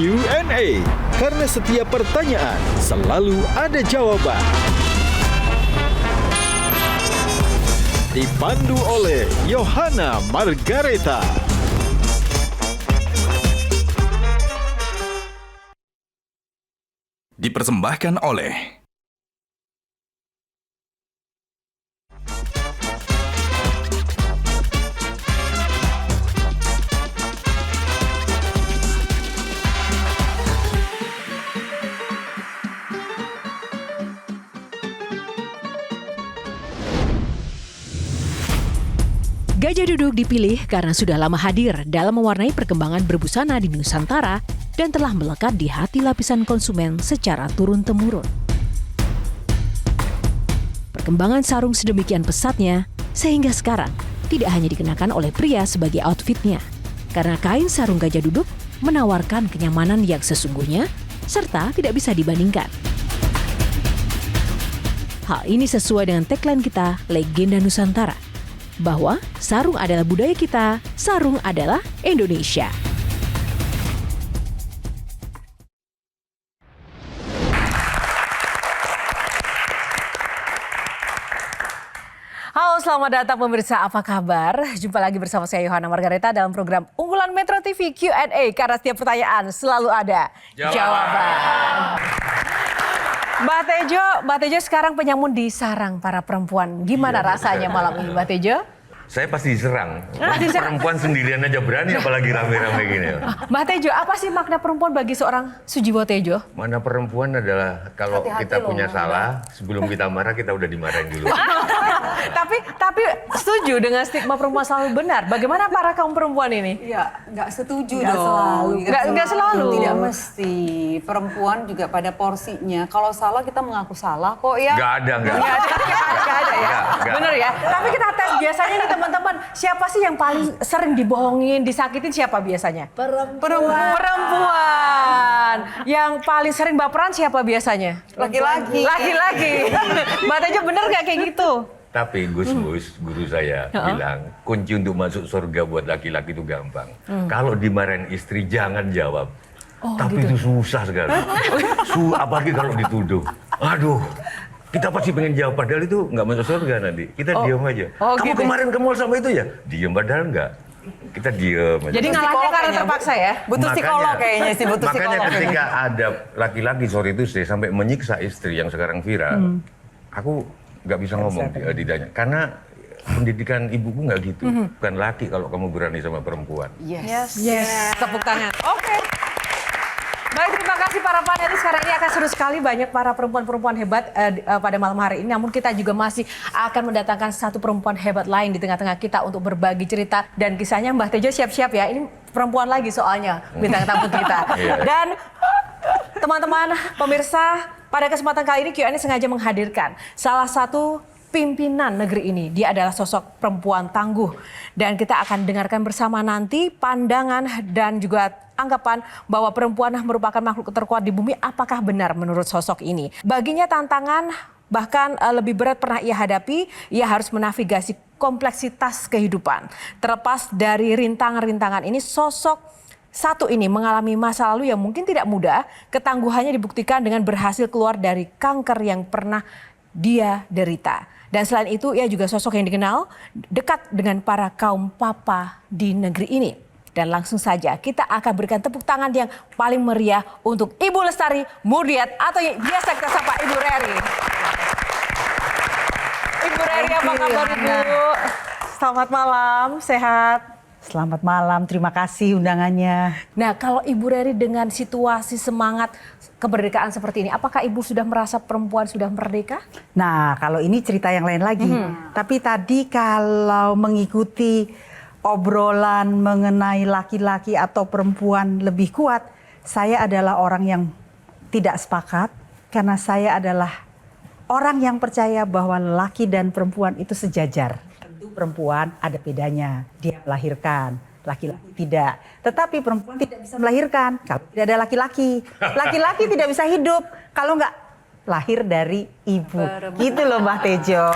Q&A. Karena setiap pertanyaan selalu ada jawaban. Dipandu oleh Yohana Margareta. Dipersembahkan oleh Gajah Duduk dipilih karena sudah lama hadir dalam mewarnai perkembangan berbusana di Nusantara dan telah melekat di hati lapisan konsumen secara turun-temurun. Perkembangan sarung sedemikian pesatnya sehingga sekarang tidak hanya dikenakan oleh pria sebagai outfitnya, karena kain sarung Gajah Duduk menawarkan kenyamanan yang sesungguhnya serta tidak bisa dibandingkan. Hal ini sesuai dengan tagline kita, Legenda Nusantara, bahwa sarung adalah budaya kita, sarung adalah Indonesia. Halo, selamat datang pemirsa, apa kabar? Jumpa lagi bersama saya Yohana Margareta dalam program unggulan Metro TV Q&A, karena setiap pertanyaan selalu ada jawaban. Mbak Tejo sekarang penyamun di sarang para perempuan. Gimana rasanya malam ini, Mbak Tejo? Saya pasti diserang. Perempuan sendirian aja berani, apalagi rame-rame gini. Mbak Tejo, apa sih makna perempuan bagi seorang Sujiwo Tejo? Mana perempuan adalah kalau kita punya salah, sebelum kita marah kita udah dimarahin dulu. tapi setuju dengan stigma perempuan selalu benar. Bagaimana para kaum perempuan ini? Iya, nggak setuju Nggak dong. selalu. Nggak selalu. Tidak mesti. Perempuan juga pada porsinya. Kalau salah kita mengaku salah kok ya. Nggak ada ya. Nggak. Bener ya. Tapi kita tes biasanya nih teman-teman, siapa sih yang paling sering dibohongin, disakitin siapa biasanya? Perempuan. Yang paling sering baperan siapa biasanya? Laki-laki. Mbak Tejo bener nggak kayak gitu? Tapi Gus, guru saya bilang, kunci untuk masuk surga buat laki-laki itu gampang. Kalau dimarahin istri jangan jawab. Tapi itu susah sekali. Apalagi kalau dituduh. Aduh. Kita pasti pengen jawab, padahal itu nggak masuk surga nanti. Kita diam aja. Kamu gitu. Kemarin ke mall sama itu ya? Diam, padahal nggak. Kita diam aja. Jadi ngalahnya karena terpaksa ya? Butuh psikolog kayaknya sih, butuh psikolog. Makanya ketika ada laki-laki sore itu sih sampai menyiksa istri yang sekarang viral, aku nggak bisa ngomong didanya. Karena pendidikan ibuku nggak gitu. Bukan laki kalau kamu berani sama perempuan. Yes. Tepuk tangan. Oke. Baik, terima kasih para panelis. Sekarang ini akan seru sekali, banyak para perempuan-perempuan hebat pada malam hari ini. Namun kita juga masih akan mendatangkan satu perempuan hebat lain di tengah-tengah kita untuk berbagi cerita dan kisahnya. Mbak Tejo siap-siap ya, ini perempuan lagi soalnya bintang tamu kita. Dan teman-teman pemirsa, pada kesempatan kali ini Q&A sengaja menghadirkan salah satu pimpinan negeri ini. Dia adalah sosok perempuan tangguh. Dan kita akan dengarkan bersama nanti pandangan dan juga anggapan bahwa perempuan merupakan makhluk terkuat di bumi. Apakah benar menurut sosok ini? Baginya tantangan bahkan lebih berat pernah ia hadapi. Ia harus menavigasi kompleksitas kehidupan. Terlepas dari rintangan-rintangan ini, sosok satu ini mengalami masa lalu yang mungkin tidak mudah. Ketangguhannya dibuktikan dengan berhasil keluar dari kanker yang pernah dia derita. Dan selain itu, ia juga sosok yang dikenal dekat dengan para kaum papa di negeri ini. Dan langsung saja kita akan berikan tepuk tangan yang paling meriah untuk Ibu Lestari Murdiat atau biasa kita sapa Ibu Reri. Ibu Reri, apa kabar Ibu? Selamat malam, sehat? Selamat malam, terima kasih undangannya. Nah, kalau Ibu Reri dengan situasi semangat kemerdekaan seperti ini, apakah Ibu sudah merasa perempuan sudah merdeka? Nah, kalau ini cerita yang lain lagi. Tapi tadi kalau mengikuti obrolan mengenai laki-laki atau perempuan lebih kuat, saya adalah orang yang tidak sepakat karena saya adalah orang yang percaya bahwa laki dan perempuan itu sejajar. Tentu perempuan ada bedanya, dia melahirkan. Laki-laki tidak. Tetapi perempuan tidak bisa melahirkan kalau tidak ada laki-laki. Laki-laki tidak bisa hidup kalau nggak lahir dari ibu. Gitu loh Mbak Tejo.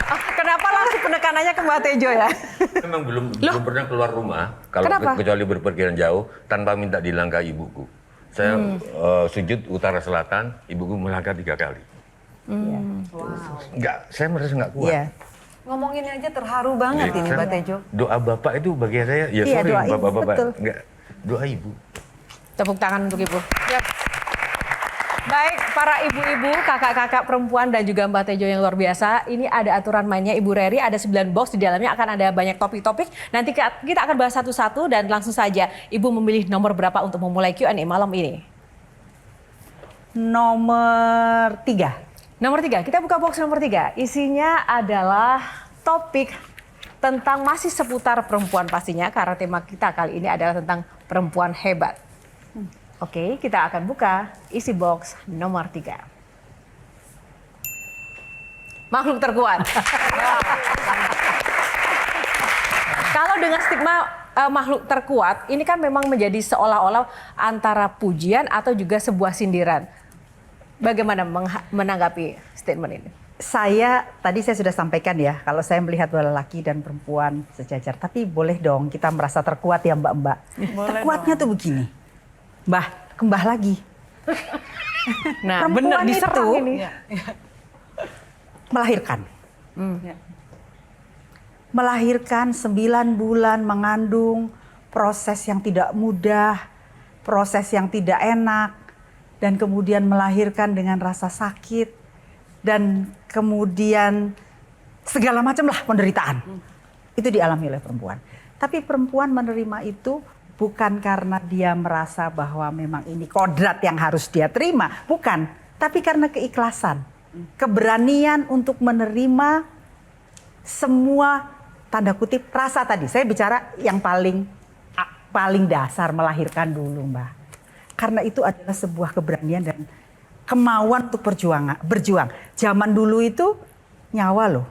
Kenapa langsung penekanannya ke Mbak Tejo ya? Memang belum pernah keluar rumah kalau Kenapa? kecuali berpergian jauh tanpa minta dilangkah ibuku. Saya sujud utara selatan, ibuku melangkah 3 kali. Enggak, saya merasa nggak kuat. Iya. Ngomongin aja terharu banget ini Mbak Tejo. Doa bapak itu bagi saya, ya Iya, sorry doa ibu, bapak-bapak, betul. enggak, doa ibu. Tepuk tangan untuk Ibu. Ya. Baik, para ibu-ibu, kakak-kakak perempuan dan juga Mbak Tejo yang luar biasa. Ini ada aturan mainnya Ibu Reri, ada 9 box di dalamnya akan ada banyak topik-topik. Nanti kita akan bahas satu-satu dan langsung saja Ibu memilih nomor berapa untuk memulai Q&A malam ini? Nomor 3. Nomor 3, kita buka box nomor 3. Isinya adalah topik tentang masih seputar perempuan pastinya. Karena tema kita kali ini adalah tentang perempuan hebat. Oke, kita akan buka isi box nomor 3. Makhluk terkuat. Kalau dengan stigma makhluk terkuat, ini kan memang menjadi seolah-olah antara pujian atau juga sebuah sindiran. Bagaimana menanggapi statement ini? Tadi saya sudah sampaikan ya, kalau saya melihat bahwa lelaki dan perempuan sejajar. Tapi boleh dong kita merasa terkuat ya Mbak-mbak. Terkuatnya tuh begini. Mbah, kembah lagi. Nah, Perempuan benar diserang itu ini. melahirkan. Melahirkan 9 bulan mengandung, proses yang tidak mudah, proses yang tidak enak, dan kemudian melahirkan dengan rasa sakit, dan kemudian segala macam lah penderitaan. Itu dialami oleh perempuan. Tapi perempuan menerima itu bukan karena dia merasa bahwa memang ini kodrat yang harus dia terima, bukan. Tapi karena keikhlasan, keberanian untuk menerima semua tanda kutip rasa tadi. Saya bicara yang paling dasar, melahirkan dulu Mbak. Karena itu adalah sebuah keberanian dan kemauan untuk berjuang. Zaman dulu itu nyawa loh.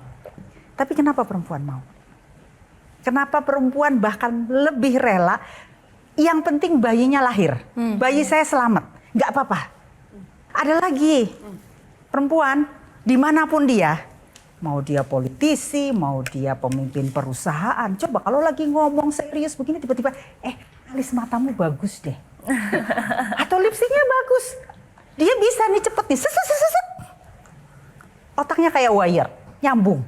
Tapi kenapa perempuan mau? Kenapa perempuan bahkan lebih rela? Yang penting bayinya lahir. Bayi saya selamat. Nggak apa-apa. Ada lagi perempuan dimanapun dia. Mau dia politisi, mau dia pemimpin perusahaan. Coba kalau lagi ngomong serius begini tiba-tiba, alis matamu bagus deh. Atau lipstiknya bagus. Dia bisa nih cepet nih. Set. Otaknya kayak wire, nyambung.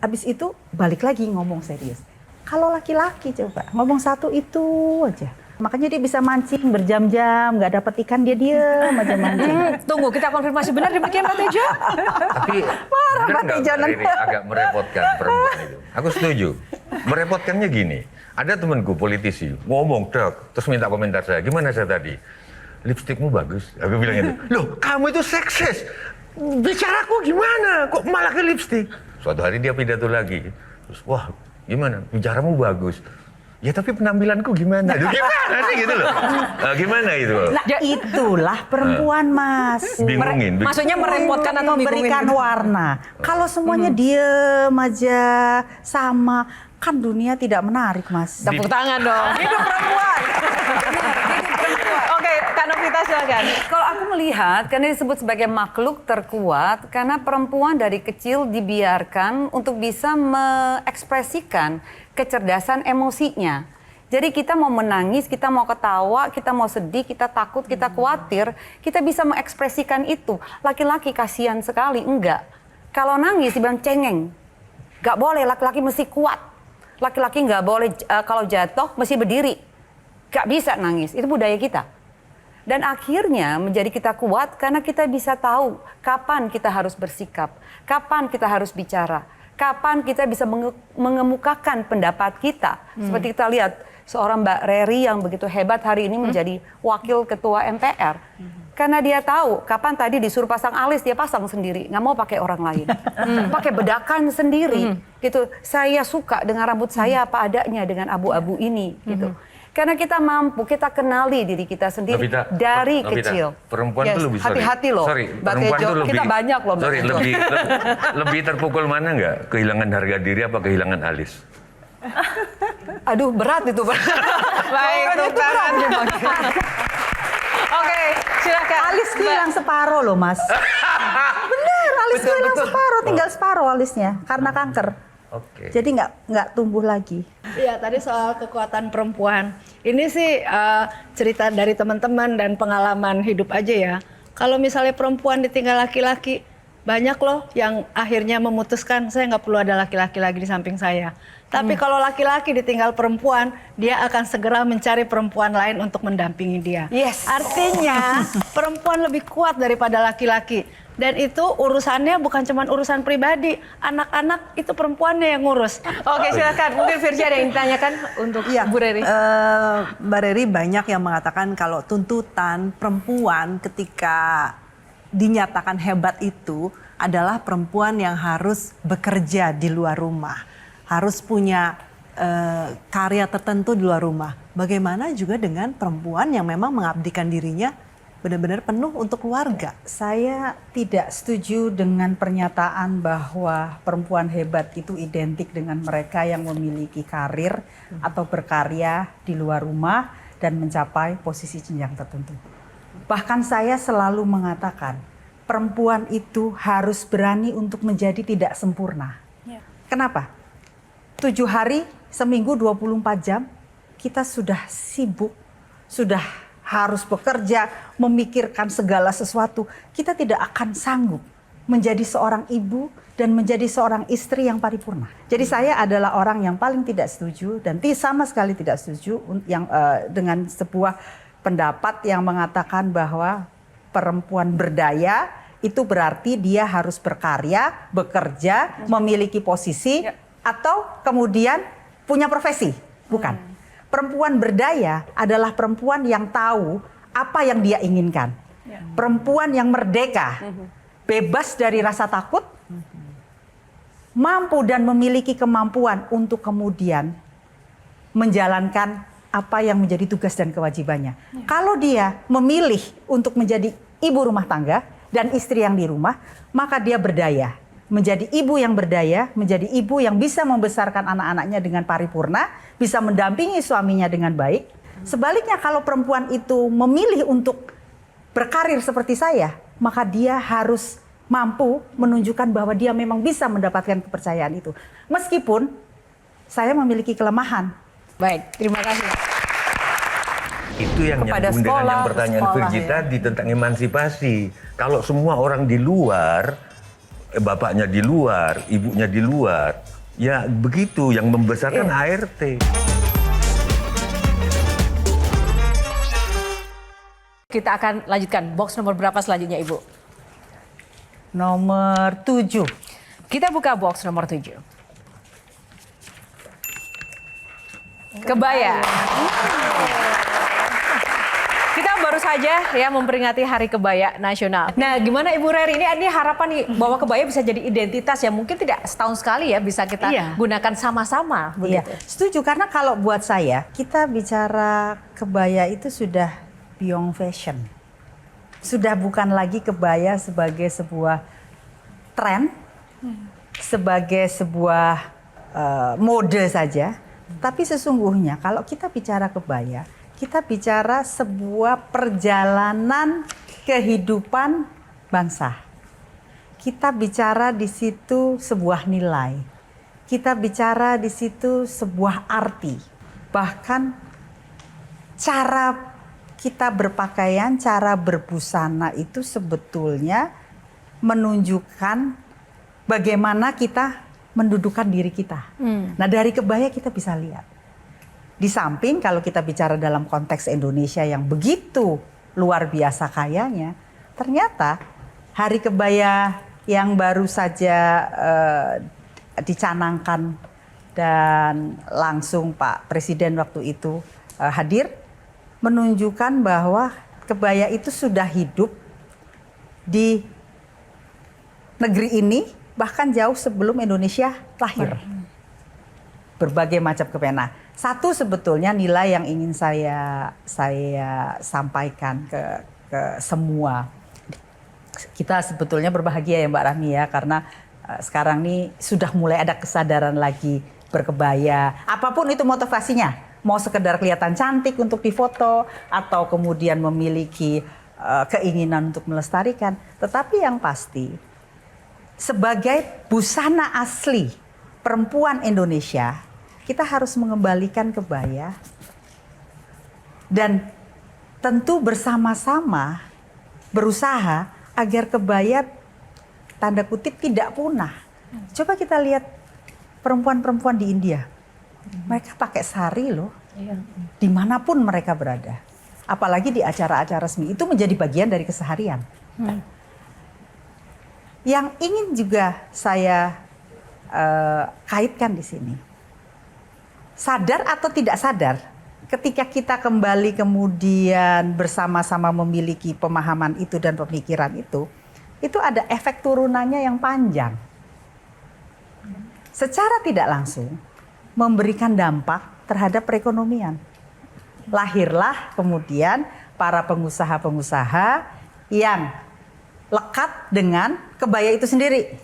Habis itu balik lagi ngomong serius. Kalau laki-laki coba ngomong satu itu aja. Makanya dia bisa mancing berjam-jam, nggak dapat ikan dia diem aja mancing. Tunggu, kita konfirmasi benar demikian Mbak Tejo? Tapi Marah benar Mbak nggak Tejo Mbak Riri agak merepotkan perempuan itu? Aku setuju. Merepotkannya gini, ada temanku politisi ngomong terus minta komentar saya. Gimana saya tadi? Lipstikmu bagus. Aku bilang itu. Loh, kamu itu seksis. Bicaraku gimana? Kok malah ke lipstik? Suatu hari dia pidato lagi. Terus, wah, gimana? Bicaramu bagus. Ya tapi penampilanku gimana? Gimana sih gitu loh? Gimana itu? Nah itulah perempuan Mas. Bingungin. Maksudnya merepotkan atau memberikan bingungin? warna. Kalau semuanya diem aja sama, kan dunia tidak menarik Mas. Tepuk tangan dong. Hidup perempuan. Oke, Kak Novita silakan. Kalau aku melihat, karena disebut sebagai makhluk terkuat, karena perempuan dari kecil dibiarkan untuk bisa mengekspresikan kecerdasan emosinya. Jadi kita mau menangis, kita mau ketawa, kita mau sedih, kita takut, kita khawatir, kita bisa mengekspresikan itu. Laki-laki kasihan sekali, enggak. Kalau nangis dibilang cengeng. Enggak boleh, laki-laki mesti kuat. Laki-laki enggak boleh kalau jatuh mesti berdiri. Enggak bisa nangis, itu budaya kita. Dan akhirnya menjadi kita kuat karena kita bisa tahu kapan kita harus bersikap, kapan kita harus bicara, kapan kita bisa mengemukakan pendapat kita. Seperti kita lihat seorang Mbak Reri yang begitu hebat hari ini menjadi wakil ketua MPR. Karena dia tahu kapan tadi disuruh pasang alis, dia pasang sendiri, nggak mau pakai orang lain. Pakai bedakan sendiri. Gitu. Saya suka dengan rambut saya apa adanya dengan abu-abu ini. Gitu. Karena kita mampu, kita kenali diri kita sendiri dari kecil. Perempuan tuh lebih hati-hati loh. Sorry, Mbak perempuan Tejo, tuh lebih. kita banyak loh. Mbak Sorry, Tejo. lebih terpukul mana nggak? Kehilangan harga diri apa kehilangan alis? Aduh, berat itu. Baik, tepuk tangan. Oke, silakan. Alis hilang separuh loh Mas. Bener, alis Alisku hilang separuh, tinggal separuh alisnya karena kanker. Oke. Jadi nggak tumbuh lagi. Iya, tadi soal kekuatan perempuan. Ini sih cerita dari teman-teman dan pengalaman hidup aja ya. Kalau misalnya perempuan ditinggal laki-laki, banyak loh yang akhirnya memutuskan saya nggak perlu ada laki-laki lagi di samping saya. Tapi kalau laki-laki ditinggal perempuan, dia akan segera mencari perempuan lain untuk mendampingi dia. Yes. Artinya perempuan lebih kuat daripada laki-laki. Dan itu urusannya bukan cuma urusan pribadi. Anak-anak itu perempuannya yang ngurus. Oke, silakan. Mungkin Virja ada yang ditanyakan untuk Bu Reri. Mbak Reri, banyak yang mengatakan kalau tuntutan perempuan ketika dinyatakan hebat itu adalah perempuan yang harus bekerja di luar rumah. Harus punya karya tertentu di luar rumah. Bagaimana juga dengan perempuan yang memang mengabdikan dirinya benar-benar penuh untuk keluarga? Saya tidak setuju dengan pernyataan bahwa perempuan hebat itu identik dengan mereka yang memiliki karir atau berkarya di luar rumah dan mencapai posisi jenjang tertentu. Bahkan saya selalu mengatakan perempuan itu harus berani untuk menjadi tidak sempurna. Kenapa? 7 hari, seminggu 24 jam, kita sudah sibuk, sudah harus bekerja, memikirkan segala sesuatu. Kita tidak akan sanggup menjadi seorang ibu dan menjadi seorang istri yang paripurna. Jadi saya adalah orang yang paling tidak setuju dan sama sekali tidak setuju dengan sebuah pendapat yang mengatakan bahwa perempuan berdaya itu berarti dia harus berkarya, bekerja, memiliki posisi, atau kemudian punya profesi. Bukan. Perempuan berdaya adalah perempuan yang tahu apa yang dia inginkan. Perempuan yang merdeka, bebas dari rasa takut, mampu dan memiliki kemampuan untuk kemudian menjalankan apa yang menjadi tugas dan kewajibannya. Kalau dia memilih untuk menjadi ibu rumah tangga dan istri yang di rumah, maka dia berdaya. Menjadi ibu yang berdaya, menjadi ibu yang bisa membesarkan anak-anaknya dengan paripurna, bisa mendampingi suaminya dengan baik. Sebaliknya kalau perempuan itu memilih untuk berkarir seperti saya, maka dia harus mampu menunjukkan bahwa dia memang bisa mendapatkan kepercayaan itu. Meskipun saya memiliki kelemahan. Baik, terima kasih. Itu yang nyambung dengan yang pertanyaan Virgi tadi tentang emansipasi. Kalau semua orang di luar, bapaknya di luar, ibunya di luar, ya begitu yang membesarkan HRT. Kita akan lanjutkan. Box nomor berapa selanjutnya, Ibu? Nomor 7. Kita buka box nomor 7. Kebaya. Kita baru saja ya memperingati Hari Kebaya Nasional. Nah, gimana Ibu Reri? Ini harapan nih bahwa kebaya bisa jadi identitas yang mungkin tidak setahun sekali ya bisa kita gunakan sama-sama. Iya, setuju karena kalau buat saya kita bicara kebaya itu sudah beyond fashion. Sudah bukan lagi kebaya sebagai sebuah tren, sebagai sebuah mode saja. Tapi sesungguhnya kalau kita bicara kebaya, kita bicara sebuah perjalanan kehidupan bangsa. Kita bicara di situ sebuah nilai. Kita bicara di situ sebuah arti. Bahkan cara kita berpakaian, cara berbusana itu sebetulnya menunjukkan bagaimana kita mendudukan diri kita. Nah, dari kebaya kita bisa lihat. Di samping kalau kita bicara dalam konteks Indonesia yang begitu luar biasa kayanya, ternyata Hari Kebaya yang baru saja dicanangkan dan langsung Pak Presiden waktu itu hadir, menunjukkan bahwa kebaya itu sudah hidup di negeri ini bahkan jauh sebelum Indonesia lahir. Berbagai macam kebaya. Nah, satu sebetulnya nilai yang ingin saya sampaikan ke semua. Kita sebetulnya berbahagia ya Mbak Rahmi ya, karena sekarang ini sudah mulai ada kesadaran lagi berkebaya. Apapun itu motivasinya, mau sekedar kelihatan cantik untuk difoto atau kemudian memiliki keinginan untuk melestarikan. Tetapi yang pasti sebagai busana asli perempuan Indonesia, kita harus mengembalikan kebaya dan tentu bersama-sama berusaha agar kebaya tanda kutip tidak punah. Coba kita lihat perempuan-perempuan di India. Mereka pakai sari loh, dimanapun mereka berada. Apalagi di acara-acara resmi, itu menjadi bagian dari keseharian. Yang ingin juga saya kaitkan di sini, sadar atau tidak sadar, ketika kita kembali kemudian bersama-sama memiliki pemahaman itu dan pemikiran itu ada efek turunannya yang panjang. Secara tidak langsung memberikan dampak terhadap perekonomian. Lahirlah kemudian para pengusaha-pengusaha yang lekat dengan kebaya itu sendiri.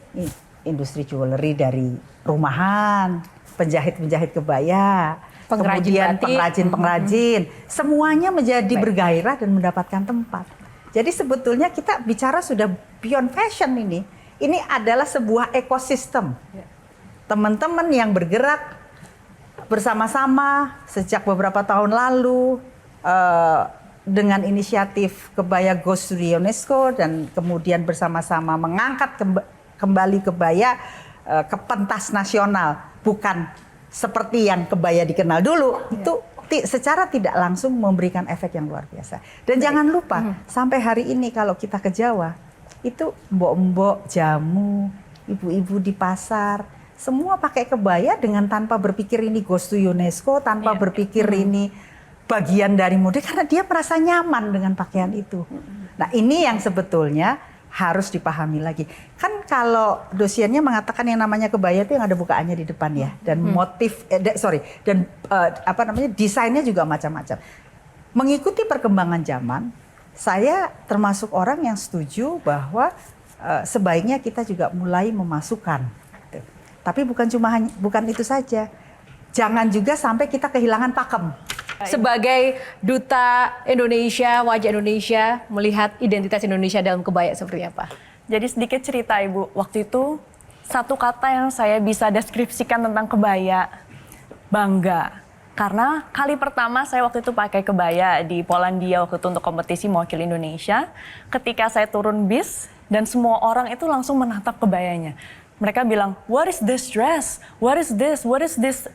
Industri jewelry dari rumahan, penjahit-penjahit kebaya, kemudian pengrajin-pengrajin, semuanya menjadi bergairah dan mendapatkan tempat. Jadi sebetulnya kita bicara sudah beyond fashion ini. Ini adalah sebuah ekosistem. Teman-teman yang bergerak bersama-sama sejak beberapa tahun lalu dengan inisiatif Kebaya Goes to the UNESCO dan kemudian bersama-sama mengangkat kembali kebaya ke pentas nasional, bukan seperti yang kebaya dikenal dulu. Itu secara tidak langsung memberikan efek yang luar biasa. Dan jangan lupa sampai hari ini kalau kita ke Jawa, itu mbok-mbok jamu, ibu-ibu di pasar, semua pakai kebaya dengan tanpa berpikir ini goes to UNESCO, tanpa berpikir ini bagian dari mode, karena dia merasa nyaman dengan pakaian itu. Nah ini yang sebetulnya harus dipahami lagi. Kan kalau dosiernya mengatakan yang namanya kebaya itu yang ada bukaannya di depan ya, dan motif, desainnya juga macam-macam. Mengikuti perkembangan zaman, saya termasuk orang yang setuju bahwa sebaiknya kita juga mulai memasukkan. Tapi bukan itu saja. Jangan juga sampai kita kehilangan pakem. Sebagai duta Indonesia, wajah Indonesia, melihat identitas Indonesia dalam kebaya seperti apa? Jadi sedikit cerita Ibu, waktu itu satu kata yang saya bisa deskripsikan tentang kebaya, bangga. Karena kali pertama saya waktu itu pakai kebaya di Polandia waktu itu untuk kompetisi mewakili Indonesia. Ketika saya turun bis dan semua orang itu langsung menatap kebayanya. Mereka bilang, what is this dress? What is this? What is this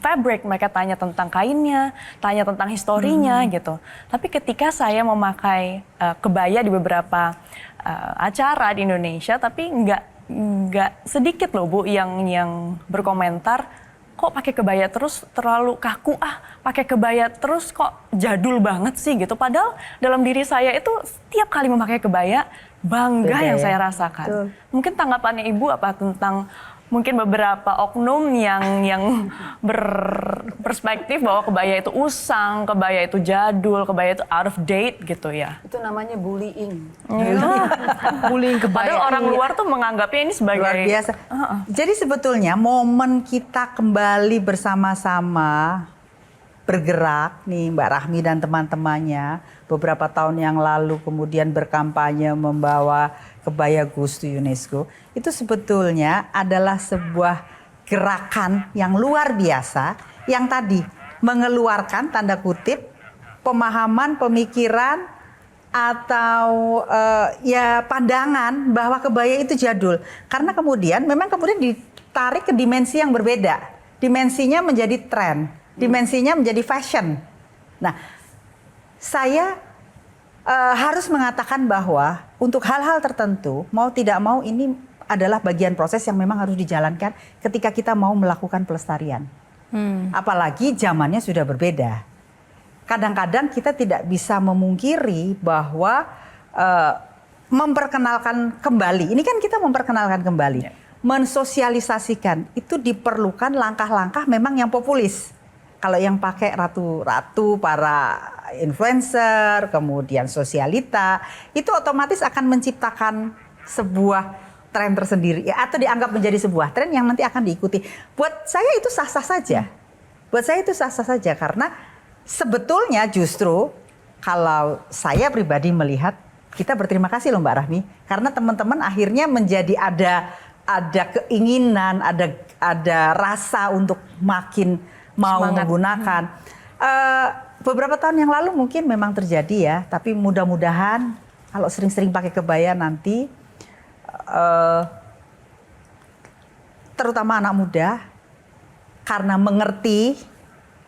fabric? Mereka tanya tentang kainnya, tanya tentang historinya gitu. Tapi ketika saya memakai kebaya di beberapa acara di Indonesia, tapi nggak sedikit loh Bu yang berkomentar, kok pakai kebaya terus terlalu kaku, pakai kebaya terus kok jadul banget sih gitu. Padahal dalam diri saya itu setiap kali memakai kebaya, bangga yang saya rasakan. Betul. Mungkin tanggapannya Ibu apa tentang mungkin beberapa oknum yang berperspektif bahwa kebaya itu usang, kebaya itu jadul, kebaya itu out of date gitu ya. Itu namanya bullying. Bullying kebaya. Padahal orang luar tuh menganggapnya ini sebagai luar biasa. Jadi sebetulnya momen kita kembali bersama-sama bergerak nih Mbak Rahmi dan teman-temannya beberapa tahun yang lalu kemudian berkampanye membawa kebaya Goes to UNESCO, itu sebetulnya adalah sebuah gerakan yang luar biasa yang tadi mengeluarkan tanda kutip pemahaman, pemikiran atau pandangan bahwa kebaya itu jadul. Karena kemudian ditarik ke dimensi yang berbeda. Dimensinya menjadi tren, dimensinya menjadi fashion. Nah, saya harus mengatakan bahwa untuk hal-hal tertentu, mau tidak mau ini adalah bagian proses yang memang harus dijalankan ketika kita mau melakukan pelestarian. Apalagi zamannya sudah berbeda. Kadang-kadang kita tidak bisa memungkiri bahwa memperkenalkan kembali, ini kan kita memperkenalkan kembali, mensosialisasikan itu diperlukan langkah-langkah memang yang populis. Kalau yang pakai ratu-ratu, para influencer, kemudian sosialita, itu otomatis akan menciptakan sebuah tren tersendiri ya, atau dianggap menjadi sebuah tren yang nanti akan diikuti. Buat saya itu sah-sah saja. Buat saya itu sah-sah saja karena sebetulnya justru kalau saya pribadi melihat kita berterima kasih loh Mbak Rahmi, karena teman-teman akhirnya menjadi ada keinginan, ada rasa untuk makin mau menggunakan. Beberapa tahun yang lalu mungkin memang terjadi ya, tapi mudah-mudahan kalau sering-sering pakai kebaya nanti, terutama anak muda, karena mengerti,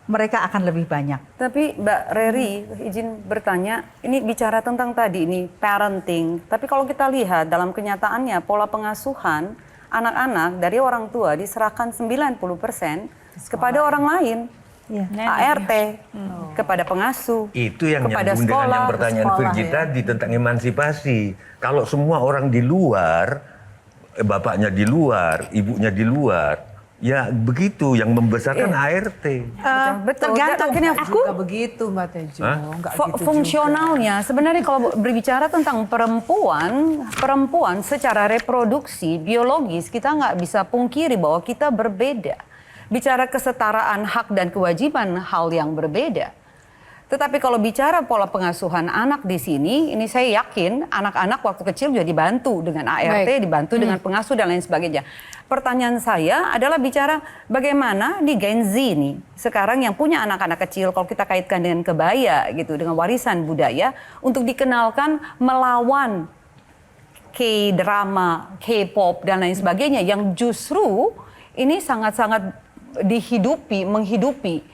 mereka akan lebih banyak. Tapi Mbak Reri, izin bertanya, ini bicara tentang tadi ini parenting. Tapi kalau kita lihat dalam kenyataannya pola pengasuhan anak-anak dari orang tua diserahkan 90% kepada orang lain. ART, kepada pengasuh, Itu yang kepada nyambung dengan sekolah, yang pertanyaan Virgi tadi tentang emansipasi. Kalau semua orang di luar, bapaknya di luar, ibunya di luar, ya begitu yang membesarkan ART. Betul. Tergantung. Akhirnya Juga begitu Mbak Tejo. Nggak gitu fungsionalnya sebenarnya kalau berbicara tentang perempuan secara reproduksi biologis kita nggak bisa pungkiri bahwa kita berbeda. Bicara kesetaraan hak dan kewajiban hal yang berbeda. Tetapi kalau bicara pola pengasuhan anak di sini, ini saya yakin anak-anak waktu kecil juga dibantu dengan ART, dibantu dengan pengasuh dan lain sebagainya. Pertanyaan saya adalah bicara bagaimana di Gen Z nih, sekarang yang punya anak-anak kecil, kalau kita kaitkan dengan kebaya gitu, dengan warisan budaya, untuk dikenalkan melawan K-drama, K-pop dan lain sebagainya, yang justru ini sangat-sangat menghidupi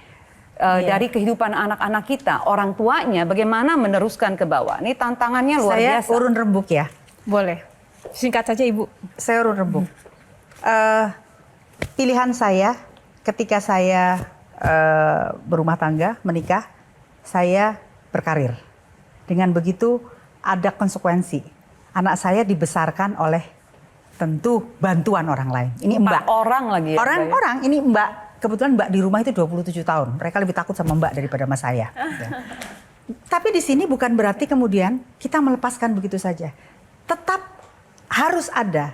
dari kehidupan anak-anak kita, orang tuanya bagaimana meneruskan ke bawah. Ini tantangannya luar biasa. Saya urun rembuk ya. Boleh. Singkat saja Ibu. Saya urun rembuk. Pilihan saya ketika saya berumah tangga, menikah, saya berkarir. Dengan begitu ada konsekuensi. Anak saya dibesarkan oleh tentu bantuan orang lain. Ini Mbak. Orang lagi ya. Orang-orang, ini Mbak. Kebetulan Mbak di rumah itu 27 tahun. Mereka lebih takut sama Mbak daripada sama saya. Tapi di sini bukan berarti kemudian kita melepaskan begitu saja. Tetap harus ada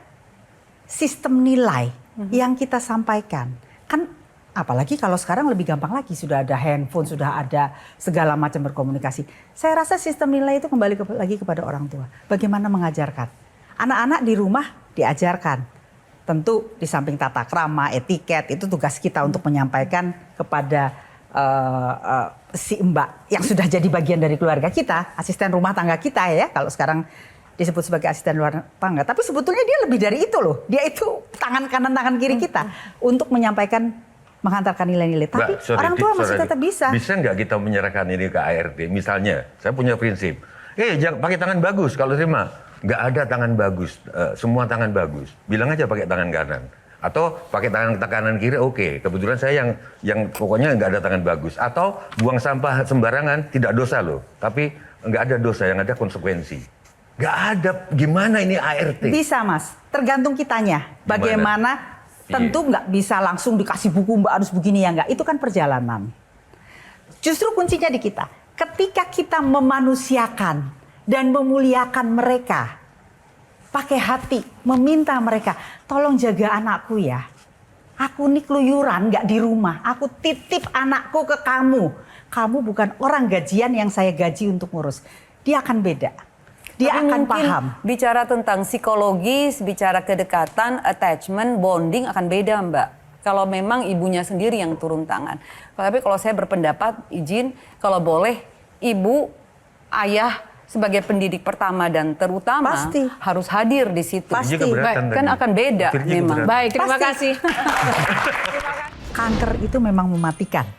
sistem nilai yang kita sampaikan. Kan apalagi kalau sekarang lebih gampang lagi. Sudah ada handphone, sudah ada segala macam berkomunikasi. Saya rasa sistem nilai itu kembali lagi kepada orang tua. Bagaimana mengajarkan. Anak-anak di rumah diajarkan. Tentu di samping tata krama, etiket, itu tugas kita untuk menyampaikan kepada si Mbak yang sudah jadi bagian dari keluarga kita, asisten rumah tangga kita ya, kalau sekarang disebut sebagai asisten rumah tangga. Tapi sebetulnya dia lebih dari itu loh. Dia itu tangan kanan, tangan kiri kita untuk menyampaikan, menghantarkan nilai-nilai. Tapi orang tua masih tetap bisa. Bisa nggak kita menyerahkan ini ke ART? Misalnya, saya punya prinsip, jangan pakai tangan bagus kalau terima. Nggak ada tangan bagus, semua tangan bagus. Bilang aja pakai tangan kanan. Atau pakai tangan kanan kiri, oke. Kebetulan saya yang pokoknya nggak ada tangan bagus. Atau buang sampah sembarangan, tidak dosa loh. Tapi nggak ada dosa, yang ada konsekuensi. Nggak ada, gimana ini ART? Bisa Mas, tergantung kitanya. Bagaimana, tentu nggak bisa langsung dikasih buku Mbak harus begini ya nggak. Itu kan perjalanan. Justru kuncinya di kita. Ketika kita memanusiakan dan memuliakan mereka, pakai hati, meminta mereka, tolong jaga anakku ya. Aku nih keluyuran nggak di rumah, aku titip anakku ke kamu. Kamu bukan orang gajian yang saya gaji untuk ngurus. Dia akan beda, dia Tapi akan mungkin paham. Bicara tentang psikologis, bicara kedekatan, attachment, bonding akan beda Mbak. Kalau memang ibunya sendiri yang turun tangan. Tapi kalau saya berpendapat, izin, kalau boleh ibu, ayah, sebagai pendidik pertama dan terutama harus hadir di situ. Pasti. Kan akan beda memang. Baik, terima kasih. Kanker itu memang mematikan.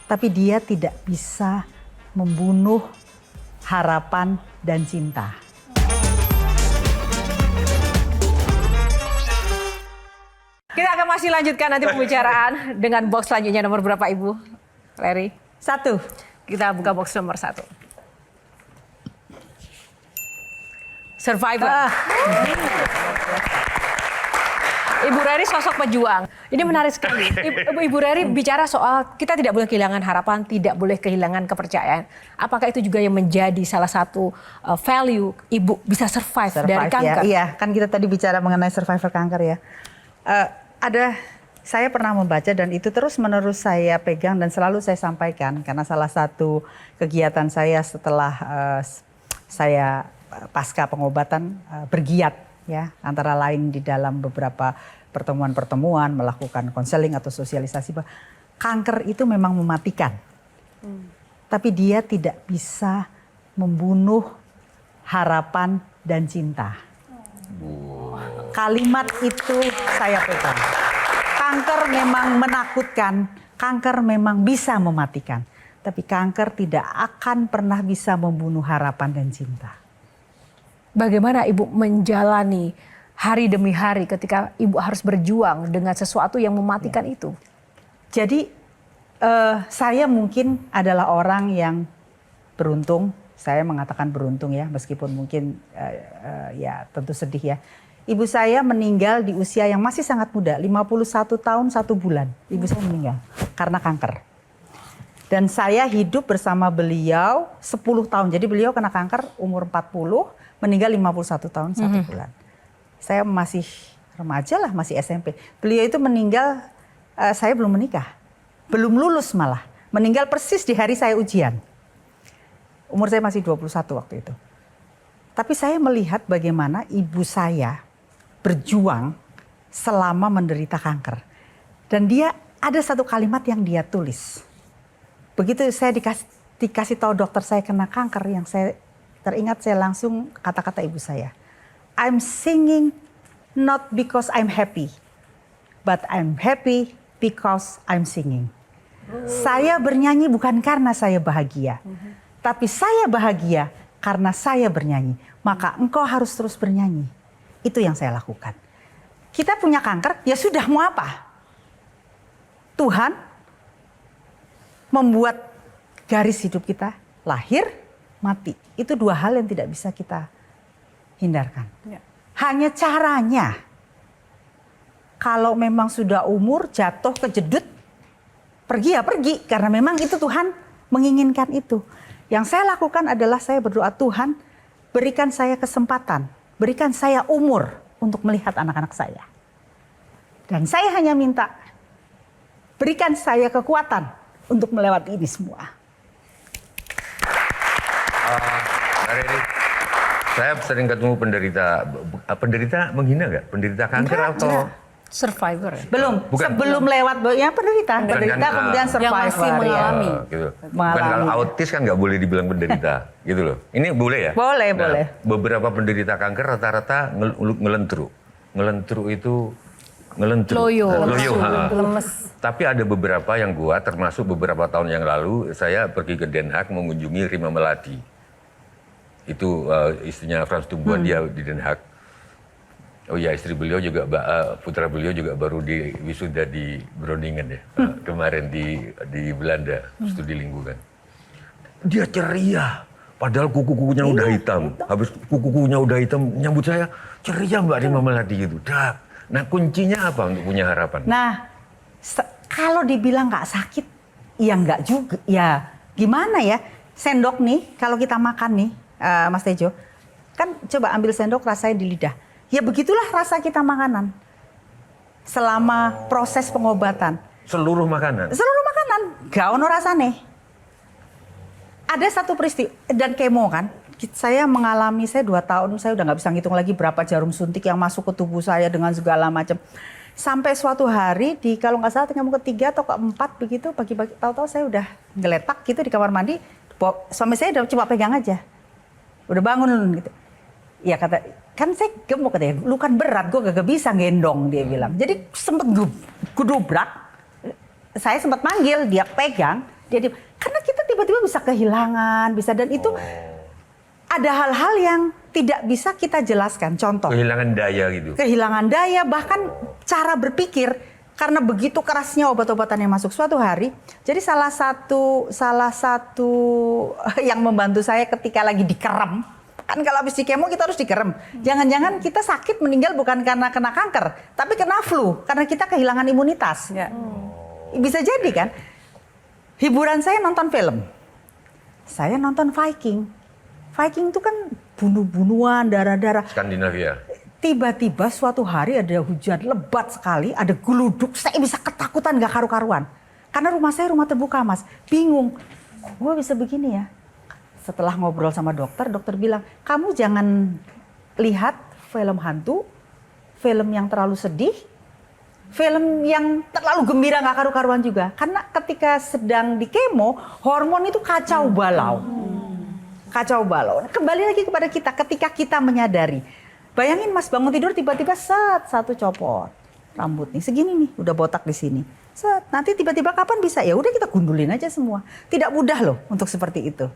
Tapi dia tidak bisa membunuh harapan dan cinta. Kita akan masih lanjutkan nanti pembicaraan dengan box selanjutnya. Nomor berapa Ibu? Reri? 1. Kita buka box nomor 1. Survivor. Ibu Reri sosok pejuang. Ini menarik sekali. Ibu Reri bicara soal kita tidak boleh kehilangan harapan, tidak boleh kehilangan kepercayaan. Apakah itu juga yang menjadi salah satu value ibu bisa survive dari kanker? Ya. Iya, kan kita tadi bicara mengenai survivor kanker ya. Saya pernah membaca dan itu terus menerus saya pegang dan selalu saya sampaikan karena salah satu kegiatan saya setelah saya pasca pengobatan bergiat ya, antara lain di dalam beberapa pertemuan-pertemuan melakukan konseling atau sosialisasi bahwa kanker itu memang mematikan. Tapi dia tidak bisa membunuh harapan dan cinta. Kalimat itu saya pegang. Kanker memang menakutkan, kanker memang bisa mematikan. Tapi kanker tidak akan pernah bisa membunuh harapan dan cinta. Bagaimana Ibu menjalani hari demi hari ketika Ibu harus berjuang dengan sesuatu yang mematikan itu? Jadi saya mungkin adalah orang yang beruntung. Saya mengatakan beruntung ya, meskipun mungkin ya tentu sedih ya. Ibu saya meninggal di usia yang masih sangat muda, 51 tahun 1 bulan. Ibu saya meninggal karena kanker. Dan saya hidup bersama beliau 10 tahun. Jadi beliau kena kanker umur 40, meninggal 51 tahun 1 bulan. Saya masih remaja lah, masih SMP. Beliau itu meninggal, saya belum menikah. Belum lulus malah. Meninggal persis di hari saya ujian. Umur saya masih 21 waktu itu. Tapi saya melihat bagaimana ibu saya berjuang selama menderita kanker. Dan dia ada satu kalimat yang dia tulis. Begitu saya dikasih tahu dokter saya kena kanker, yang saya teringat, saya langsung kata-kata ibu saya. I'm singing not because I'm happy, but I'm happy because I'm singing. Saya bernyanyi bukan karena saya bahagia, tapi saya bahagia karena saya bernyanyi. Maka engkau harus terus bernyanyi. Itu yang saya lakukan. Kita punya kanker, ya sudah, mau apa? Tuhan membuat garis hidup kita, lahir, mati. Itu 2 hal yang tidak bisa kita hindarkan. Hanya caranya, kalau memang sudah umur, jatuh, kejedut, pergi ya pergi. Karena memang itu Tuhan menginginkan itu. Yang saya lakukan adalah saya berdoa, Tuhan berikan saya kesempatan, berikan saya umur untuk melihat anak-anak saya. Dan saya hanya minta, berikan saya kekuatan untuk melewati ini semua. Saya sering ketemu penderita menghina nggak? Penderita kanker atau Survivor. Belum, sebelum lewat ya penderita kemudian survivor. Yang masih mengalami. Gitu. Bukan kalau autis kan nggak boleh dibilang penderita, gitu loh. Ini boleh ya? Boleh, Nah, boleh. Beberapa penderita kanker rata-rata ngelentruk. Ngelentruk itu loyo, lemes. Tapi ada beberapa yang kuat, termasuk beberapa tahun yang lalu saya pergi ke Den Haag mengunjungi Rima Melati. Itu istrinya Frans Tumbuhan, dia di Den Haag. Oh ya, istri beliau juga, putra beliau juga baru di wisuda di Groningen ya, kemarin di Belanda, studi lingkungan. Dia ceria, padahal kuku-kukunya udah hitam. Habis kuku-kukunya udah hitam, nyambut saya, ceria Mbak Rima Melati gitu. Nah, kuncinya apa untuk punya harapan? Nah, kalau dibilang nggak sakit, ya nggak juga. Ya gimana ya, sendok nih, kalau kita makan nih, Mas Tejo, kan coba ambil sendok, rasain di lidah. Ya begitulah rasa kita makanan selama proses pengobatan. Seluruh makanan? Seluruh makanan, gak ono rasane. Ada satu peristiwa, dan kemo kan, saya mengalami, saya 2 tahun, saya udah gak bisa ngitung lagi berapa jarum suntik yang masuk ke tubuh saya dengan segala macam. Sampai suatu hari, kalau nggak salah nyamuk ke-3 atau ke-4 begitu, pagi-pagi tahu-tahu saya udah ngeletak gitu di kamar mandi, suami saya udah coba pegang aja. Udah bangun gitu. Ya kata, kan saya gemuk katanya, lu kan berat, gue gak bisa gendong, dia bilang. Jadi sempet gudubrak, saya sempat manggil, dia pegang, dia karena kita tiba-tiba bisa kehilangan, bisa, dan itu ada hal-hal yang tidak bisa kita jelaskan. Contoh, Kehilangan daya gitu. kehilangan daya, bahkan cara berpikir, karena begitu kerasnya obat-obatan yang masuk suatu hari. Jadi salah satu yang membantu saya ketika lagi dikerem, kan kalau habis di kemo kita harus dikerem. Jangan-jangan kita sakit meninggal bukan karena kena kanker, tapi kena flu, karena kita kehilangan imunitas. Bisa jadi kan. Hiburan saya nonton film. Saya nonton Viking. Viking itu kan bunuh-bunuhan, darah-darah. Skandinavia. Tiba-tiba suatu hari ada hujan lebat sekali, ada geluduk, saya bisa ketakutan gak karu-karuan. Karena rumah saya rumah terbuka, Mas. Bingung, gue bisa begini ya. setelah ngobrol sama dokter bilang, kamu jangan lihat film hantu, film yang terlalu sedih, film yang terlalu gembira nggak karu-karuan juga. Karena ketika sedang di kemo, hormon itu kacau balau. Kacau balau. Kembali lagi kepada kita, ketika kita menyadari. Bayangin Mas bangun tidur tiba-tiba satu copot. Rambut nih, segini nih, udah botak di sini. Nanti tiba-tiba kapan bisa? Ya udah kita gundulin aja semua. Tidak mudah loh untuk seperti itu.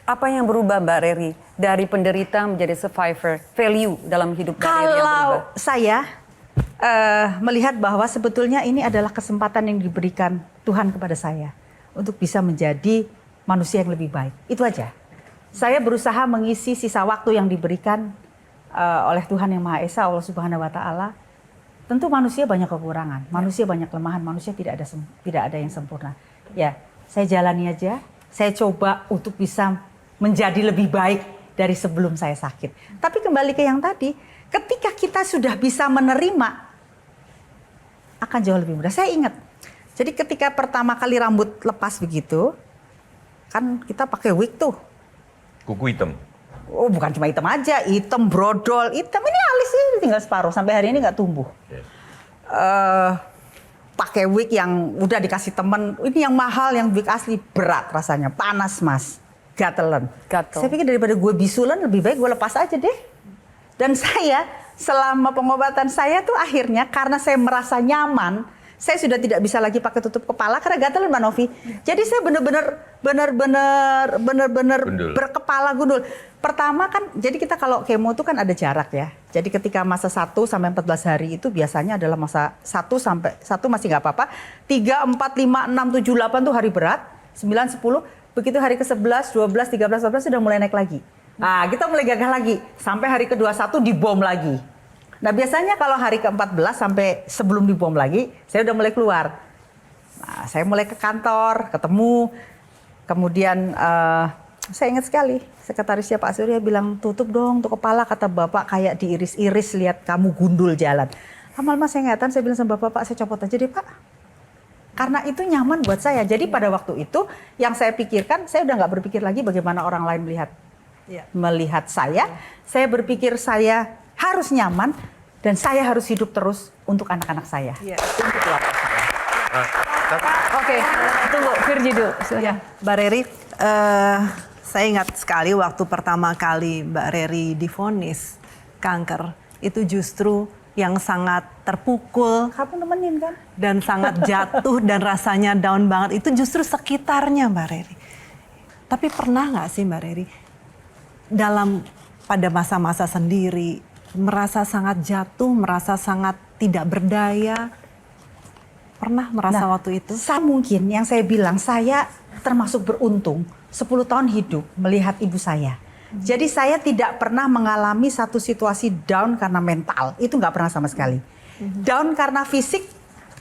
Apa yang berubah Mbak Reri dari penderita menjadi survivor? Value dalam hidup Mbak Reri yang berubah? Kalau saya melihat bahwa sebetulnya ini adalah kesempatan yang diberikan Tuhan kepada saya untuk bisa menjadi manusia yang lebih baik. Itu aja. Saya berusaha mengisi sisa waktu yang diberikan oleh Tuhan Yang Maha Esa, Allah Subhanahu Wa Taala. Tentu manusia banyak kekurangan, manusia banyak kelemahan, manusia tidak ada yang sempurna. Ya, saya jalani aja. Saya coba untuk bisa menjadi lebih baik dari sebelum saya sakit. Tapi kembali ke yang tadi, ketika kita sudah bisa menerima, akan jauh lebih mudah. Saya ingat, jadi ketika pertama kali rambut lepas begitu, kan kita pakai wig tuh. Kuku hitam. Oh, bukan cuma hitam aja, hitam brodol, hitam ini alis ini tinggal separuh sampai hari ini nggak tumbuh. Yes. Pakai wig yang udah dikasih temen, ini yang mahal, yang wig asli berat rasanya, panas Mas, gatelan. Saya pikir daripada gue bisulan lebih baik gue lepas aja deh. Dan saya selama pengobatan saya tuh akhirnya karena saya merasa nyaman, saya sudah tidak bisa lagi pakai tutup kepala karena gatel Mbak Novi. Jadi saya benar-benar berkepala gundul. Pertama kan, jadi kita kalau kemo itu kan ada jarak ya. Jadi ketika masa 1 sampai 14 hari itu biasanya adalah masa 1 sampai 1 masih nggak apa-apa. 3, 4, 5, 6, 7, 8 tuh hari berat. 9, 10, begitu hari ke-11, 12, 13, 14 sudah mulai naik lagi. Nah kita mulai gagah lagi. Sampai hari ke-21 dibom lagi. Nah biasanya kalau hari ke-14 sampai sebelum dibom lagi, saya udah mulai keluar. Nah, saya mulai ke kantor, ketemu. Kemudian saya ingat sekali, sekretarisnya Pak Surya bilang, tutup dong untuk kepala, kata Bapak kayak diiris-iris lihat kamu gundul jalan. Lama-lama saya ingatan, saya bilang sama Bapak, saya copot aja deh Pak. Karena itu nyaman buat saya. Jadi pada waktu itu yang saya pikirkan, saya udah nggak berpikir lagi bagaimana orang lain melihat saya. Saya berpikir saya harus nyaman dan saya harus hidup terus untuk anak-anak saya, untuk keluarga saya. Oke, tunggu Virgi dulu. Ya, Mbak Reri, saya ingat sekali waktu pertama kali Mbak Reri divonis kanker, itu justru yang sangat terpukul. Kamu nemenin kan? Dan sangat jatuh dan rasanya down banget, itu justru sekitarnya Mbak Reri. Tapi pernah nggak sih Mbak Reri, pada masa-masa sendiri, merasa sangat jatuh, merasa sangat tidak berdaya? Pernah merasa waktu itu? Mungkin yang saya bilang, saya termasuk beruntung 10 tahun hidup melihat ibu saya. Jadi saya tidak pernah mengalami satu situasi down karena mental. Itu nggak pernah sama sekali. Down karena fisik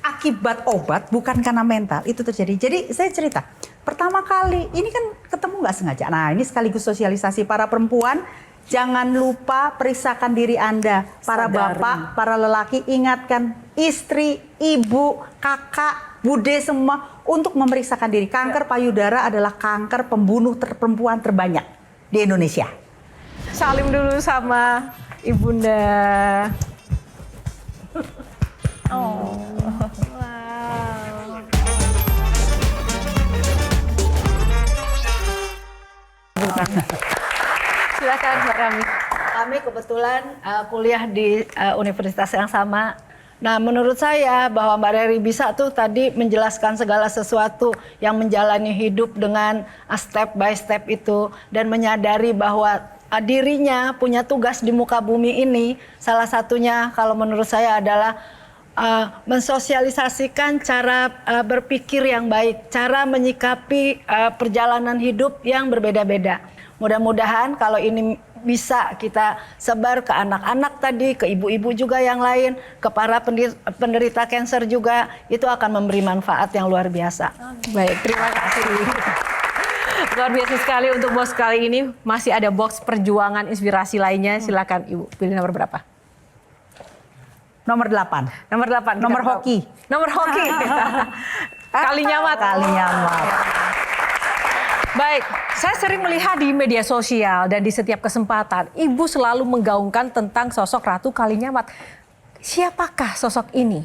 akibat obat, bukan karena mental. Itu terjadi. Jadi saya cerita, pertama kali, ini kan ketemu nggak sengaja. Nah ini sekaligus sosialisasi para perempuan. Jangan lupa periksakan diri Anda. Para bapak, para lelaki, ingatkan istri, ibu, kakak, bude semua untuk memeriksakan diri. Kanker payudara adalah kanker pembunuh perempuan terbanyak di Indonesia. Salim dulu sama Ibunda. Oh. Silakan Mbak Rami. Kami kebetulan kuliah di universitas yang sama. Nah, menurut saya bahwa Mbak Reri bisa tuh tadi menjelaskan segala sesuatu yang menjalani hidup dengan step by step itu dan menyadari bahwa dirinya punya tugas di muka bumi ini. Salah satunya kalau menurut saya adalah mensosialisasikan cara berpikir yang baik, cara menyikapi perjalanan hidup yang berbeda-beda. Mudah-mudahan kalau ini bisa kita sebar ke anak-anak tadi, ke ibu-ibu juga yang lain, ke para penderita kanker juga, itu akan memberi manfaat yang luar biasa. Baik, terima kasih. Luar biasa sekali untuk box kali ini. Masih ada box perjuangan inspirasi lainnya. Silakan Ibu, pilih nomor berapa? Nomor 8. Nomor 8. Nomor hoki. Nomor hoki. Kali nyamat. Kali nyamat. Baik, saya sering melihat di media sosial dan di setiap kesempatan, Ibu selalu menggaungkan tentang sosok Ratu Kalinyamat. Siapakah sosok ini?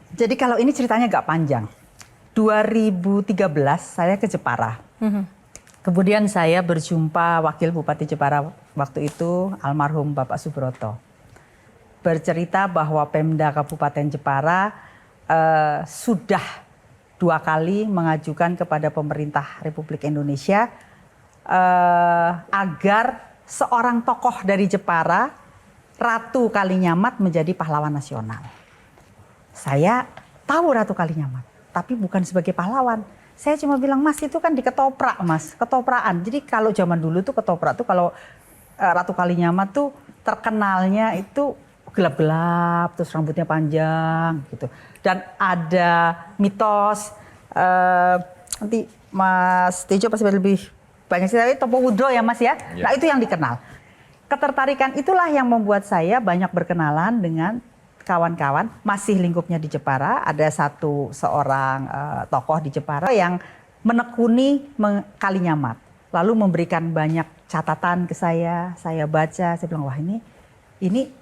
Jadi kalau ini ceritanya agak panjang. 2013 saya ke Jepara. Kemudian saya berjumpa Wakil Bupati Jepara waktu itu, almarhum Bapak Subroto. Bercerita bahwa Pemda Kabupaten Jepara sudah 2 kali mengajukan kepada pemerintah Republik Indonesia agar seorang tokoh dari Jepara, Ratu Kalinyamat, menjadi pahlawan nasional. Saya tahu Ratu Kalinyamat, tapi bukan sebagai pahlawan. Saya cuma bilang, Mas, itu kan diketoprak, Mas, ketopraan. Jadi kalau zaman dulu tuh ketoprak tuh kalau Ratu Kalinyamat tuh terkenalnya itu gelap-gelap, terus rambutnya panjang gitu. Dan ada mitos, nanti Mas Tejo pasti lebih banyak sih, tapi Topo Wudro ya Mas ya. Nah itu yang dikenal. Ketertarikan itulah yang membuat saya banyak berkenalan dengan kawan-kawan, masih lingkupnya di Jepara. Ada seorang tokoh di Jepara yang menekuni Kalinyamat. Lalu memberikan banyak catatan ke saya baca, saya bilang wah ini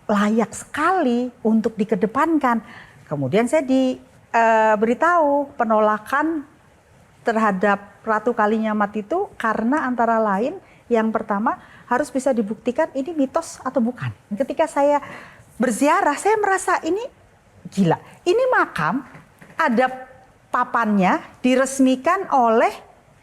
layak sekali untuk dikedepankan. Kemudian saya diberitahu penolakan terhadap Ratu Kalinyamat itu karena antara lain yang pertama harus bisa dibuktikan ini mitos atau bukan. Ketika saya berziarah saya merasa ini gila. Ini makam ada papannya diresmikan oleh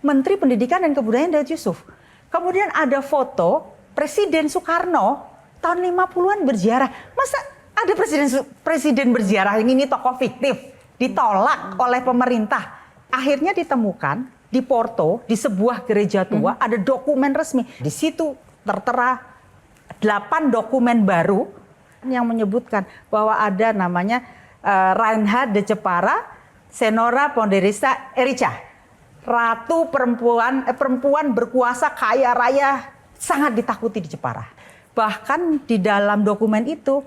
Menteri Pendidikan dan Kebudayaan Daud Yusuf. Kemudian ada foto Presiden Soekarno tahun 50-an berziarah. Masa ada presiden berziarah, ini tokoh fiktif, ditolak oleh pemerintah. Akhirnya ditemukan di Porto, di sebuah gereja tua, ada dokumen resmi. Di situ tertera 8 dokumen baru yang menyebutkan bahwa ada namanya Reinhard de Jepara, Senora Ponderista Erica. Ratu perempuan berkuasa, kaya raya, sangat ditakuti di Jepara. Bahkan di dalam dokumen itu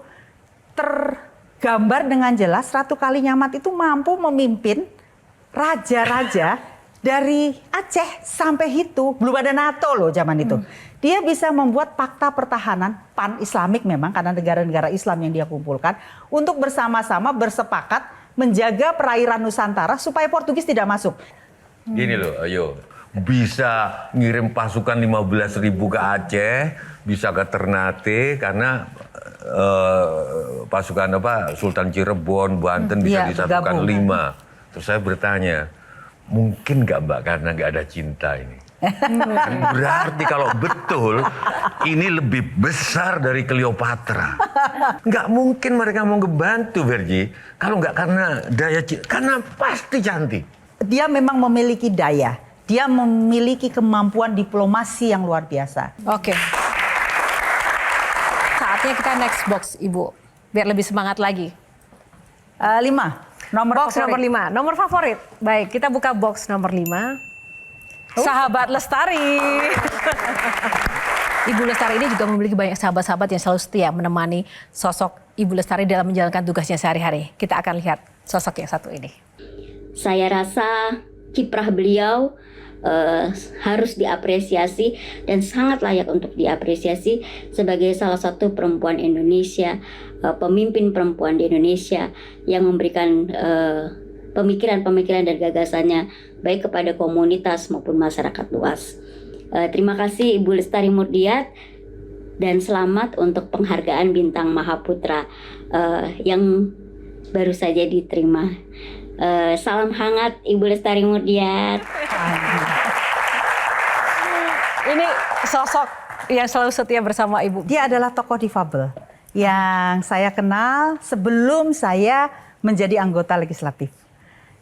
tergambar dengan jelas Ratu Kalinyamat itu mampu memimpin raja-raja dari Aceh sampai Hitu. Belum ada NATO loh zaman itu. Dia bisa membuat fakta pertahanan pan-islamik memang karena negara-negara Islam yang dia kumpulkan untuk bersama-sama bersepakat menjaga perairan Nusantara supaya Portugis tidak masuk. Gini loh, ayo. Bisa ngirim pasukan 15.000 ke Aceh, bisa ke Ternate karena pasukan Sultan Cirebon, Banten bisa disatukan 5. Terus saya bertanya, mungkin nggak Mbak karena nggak ada cinta ini? Berarti kalau betul ini lebih besar dari Cleopatra. Nggak mungkin mereka mau ngebantu Verji kalau nggak karena daya cinta, karena pasti cantik. Dia memang memiliki daya. Dia memiliki kemampuan diplomasi yang luar biasa. Oke. Saatnya kita next box, Ibu. Biar lebih semangat lagi. 5. Box nomor 5. Nomor favorit. Baik, kita buka box nomor 5. Sahabat Lestari. Ibu Lestari ini juga memiliki banyak sahabat-sahabat yang selalu setia menemani sosok Ibu Lestari dalam menjalankan tugasnya sehari-hari. Kita akan lihat sosok yang satu ini. Saya rasa kiprah beliau harus diapresiasi dan sangat layak untuk diapresiasi sebagai salah satu perempuan Indonesia, pemimpin perempuan di Indonesia yang memberikan pemikiran-pemikiran dan gagasannya baik kepada komunitas maupun masyarakat luas. Terima kasih Ibu Lestari Murdiat dan selamat untuk penghargaan Bintang Mahaputra yang baru saja diterima. Salam hangat Ibu Lestari Murdiat. Ini sosok yang selalu setia bersama Ibu. Dia adalah tokoh difabel yang saya kenal sebelum saya menjadi anggota legislatif.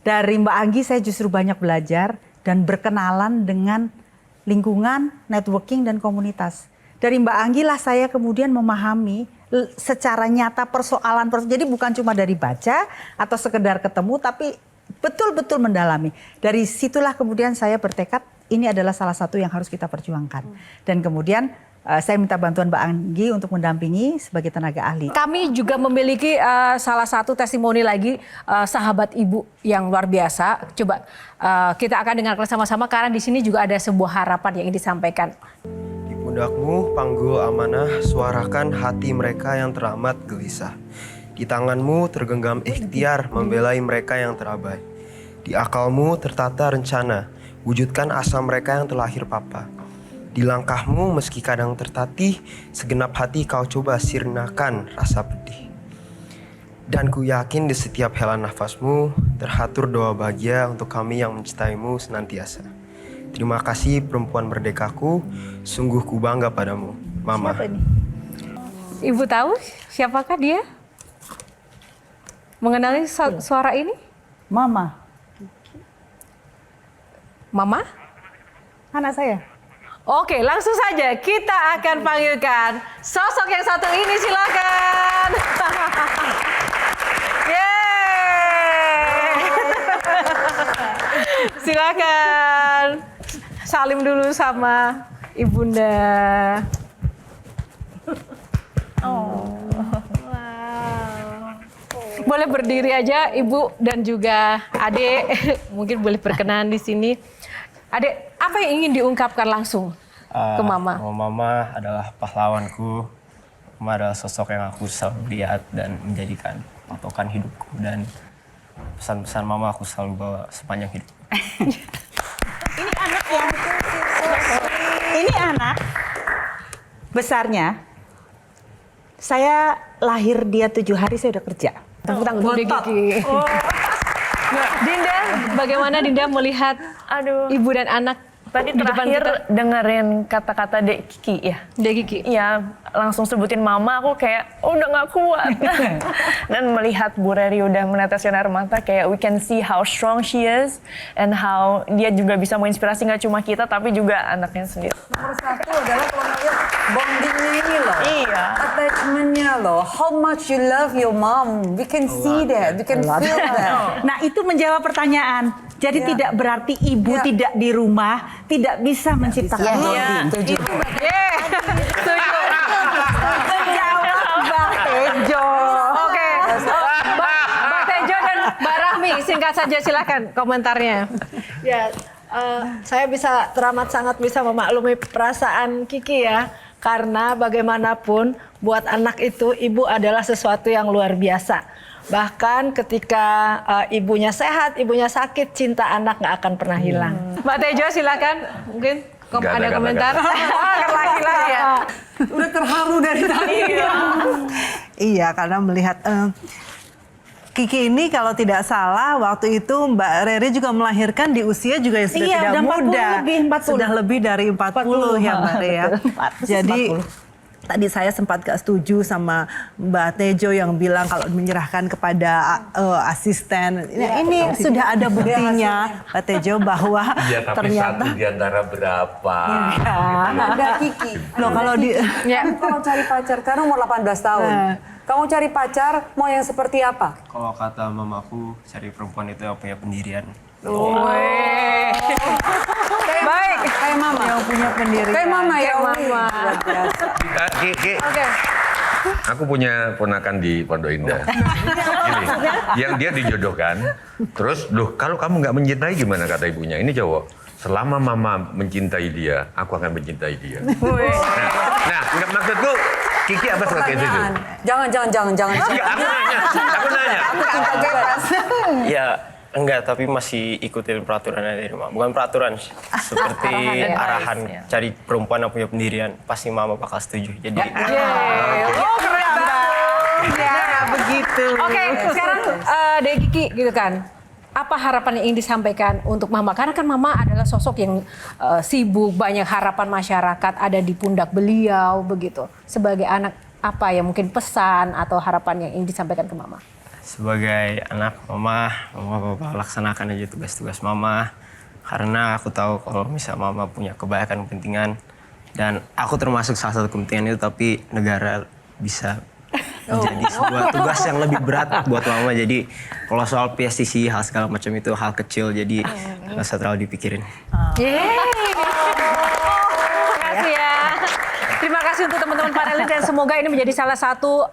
Dari Mbak Anggi saya justru banyak belajar dan berkenalan dengan lingkungan, networking, dan komunitas. Dari Mbak Anggi lah saya kemudian memahami secara nyata persoalan. Jadi bukan cuma dari baca atau sekedar ketemu, tapi betul-betul mendalami. Dari situlah kemudian saya bertekad ini adalah salah satu yang harus kita perjuangkan. Dan kemudian saya minta bantuan Mbak Anggi untuk mendampingi sebagai tenaga ahli. Kami juga memiliki salah satu testimoni lagi sahabat ibu yang luar biasa. Coba kita akan dengarkan sama-sama karena di sini juga ada sebuah harapan yang ingin disampaikan. Di pundakmu panggul amanah, suarakan hati mereka yang teramat gelisah. Di tanganmu tergenggam ikhtiar membelai mereka yang terabai. Di akalmu tertata rencana, wujudkan asa mereka yang terlahir papa. Di langkahmu meski kadang tertatih, segenap hati kau coba sirnakan rasa pedih. Dan ku yakin di setiap hela nafasmu, terhatur doa bahagia untuk kami yang mencintaimu senantiasa. Terima kasih perempuan merdekaku, sungguh ku bangga padamu, Mama. Siapa ini? Ibu tahu siapakah dia? Mengenali suara ini? Mama, Mama? anak saya. Oke, langsung saja kita akan panggilkan sosok yang satu ini, silakan. Yeay. Silakan. Salim dulu sama Ibunda. Boleh berdiri aja Ibu dan juga Adik. Mungkin boleh berkenan di sini. Adik, apa yang ingin diungkapkan langsung ke Mama? Mama adalah pahlawanku. Mama adalah sosok yang aku selalu lihat dan menjadikan patokan hidupku. Dan pesan-pesan Mama aku selalu bawa sepanjang hidup. Ini anak ya. Ini anak besarnya. Saya lahir dia 7 hari saya udah kerja. Tepuk tangan dulu deh, Kiki. Dinda, bagaimana Dinda melihat ibu dan anak Tadi di depan terakhir kita? dengerin kata-kata Dek Kiki ya. Dek Kiki? Iya, langsung sebutin Mama, aku kayak udah gak kuat. Dan melihat Bu Reri udah meneteskan air mata, kayak we can see how strong she is and how dia juga bisa menginspirasi gak cuma kita tapi juga anaknya sendiri. Nomor satu adalah kalau ngeliat bondingnya ini loh. Iya. Attachmentnya loh. How much you love your mom. We can see that. We can feel that. Nah, itu menjawab pertanyaan. Jadi tidak berarti ibu tidak di rumah, tidak bisa menciptakan bonding. Setuju. Menjawab Mbak Tejo. Oke, Mbak Tejo dan Mbak Rahmi, singkat saja silakan komentarnya. Ya, saya teramat sangat bisa memaklumi perasaan Kiki ya. Karena bagaimanapun buat anak itu ibu adalah sesuatu yang luar biasa. Bahkan ketika ibunya sehat, ibunya sakit, cinta anak nggak akan pernah hilang. Mbak Tejo silakan, mungkin ada komentar. Laki-laki ya. Udah terharu dari tadi. Iya, karena melihat Kiki ini kalau tidak salah waktu itu Mbak Reri juga melahirkan di usia juga yang sudah tidak udah 40 muda. lebih, 40. Sudah lebih dari 40 ya Mbak Reri ya. Jadi tadi saya sempat gak setuju sama Mbak Tejo yang bilang kalau menyerahkan kepada asisten. Ini sudah ada buktinya Mbak Tejo bahwa Ya tapi ternyata satu di antara berapa? Ada Kiki. loh kalau di Kalau cari pacar, karena umur 18 tahun. Kamu cari pacar, mau yang seperti apa? Kalau kata mamaku, cari perempuan itu yang punya pendirian. Baik. Kayak Mama. yang punya pendirian. Kayak Mama ya. Oke. Aku punya ponakan di Pondok Indah. Gini, yang dia dijodohkan, terus loh kalau kamu nggak mencintai gimana kata ibunya? Ini cowok. Selama mama mencintai dia, aku akan mencintai dia. Nah, nggak maksudku Kiki apa seperti itu? Jangan. Enggak, aku nanya. Ya enggak, tapi masih ikutin peraturan dari mama. Bukan peraturan, seperti arahan cari perempuan yang punya pendirian. Pasti mama bakal setuju. Jadi Oh, keren banget. Ya, begitu. Oke, sekarang Dek Kiki gitu kan. Apa harapan yang ingin disampaikan untuk Mama? Karena kan Mama adalah sosok yang sibuk, banyak harapan masyarakat ada di pundak beliau begitu. Sebagai anak, apa ya mungkin pesan atau harapan yang ingin disampaikan ke Mama? sebagai anak mama bakal laksanakan aja tugas-tugas mama. Karena aku tahu kalau misalnya mama punya kebaikan kepentingan. Dan aku termasuk salah satu kepentingan itu, tapi negara bisa menjadi sebuah tugas yang lebih berat buat mama. Jadi kalau soal PSTC, hal segala macam itu hal kecil, jadi nggak usah terlalu dipikirin. Terima kasih ya. Terima kasih untuk teman-teman panelis dan semoga ini menjadi salah satu